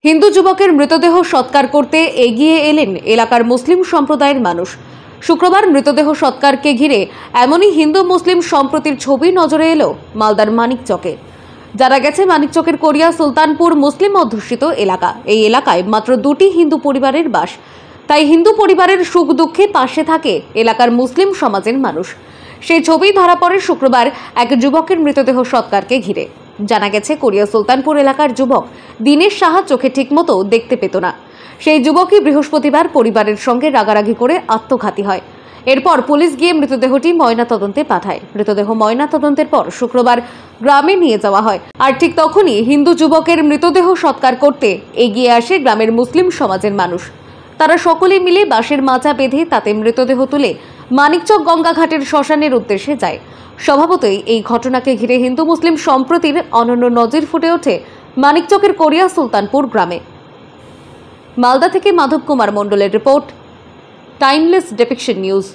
হিন্দু যুবকের মৃতদেহ সৎকার করতে এগিয়ে এলেন এলাকার মুসলিম সম্প্রদায়ের মানুষ। শুক্রবার মৃতদেহ সৎকারকে ঘিরে এমনই হিন্দু মুসলিম সম্প্রীতির ছবি নজরে এলো মালদার মানিকচকে। জানা গেছে, মানিকচকের কোরিয়া সুলতানপুর মুসলিম অধ্যুষিত এলাকা। এই এলাকায় মাত্র দুটি হিন্দু পরিবারের বাস, তাই হিন্দু পরিবারের সুখ দুঃখে পাশে থাকে এলাকার মুসলিম সমাজের মানুষ। সেই ছবি ধরা পড়ে শুক্রবার এক যুবকের মৃতদেহ সৎকারকে ঘিরে। জানা গেছে, কোরিয়া সুলতানপুর এলাকার যুবক দিনের সাহা চোখে ঠিকমতো দেখতে পেত না। সেই যুবকই বৃহস্পতিবার পরিবারের সঙ্গে রাগারাগি করে আত্মঘাতী হয়। এরপর পুলিশ গিয়ে মৃতদেহটি ময়নাতদন্তে পাঠায়। মৃতদেহ ময়নাতদন্তের পর শুক্রবার গ্রামে নিয়ে যাওয়া হয়। আর ঠিক তখনই হিন্দু যুবকের মৃতদেহ সৎকার করতে এগিয়ে আসে গ্রামের মুসলিম সমাজের মানুষ। তারা সকলে মিলে বাঁশের মাচা বেঁধে তাতে মৃতদেহ তুলে মানিকচক গঙ্গাঘাটের শ্মশানের উদ্দেশ্যে যায়। স্বভাবতই এই ঘটনাকে ঘিরে হিন্দু মুসলিম সম্প্রীতির অনন্য নজির ফুটে ওঠে মানিকচকের কোরিয়া সুলতানপুর গ্রামে। মালদা থেকে মাধব কুমার মণ্ডলের রিপোর্ট, টাইমলেস ডেপিকশন নিউজ।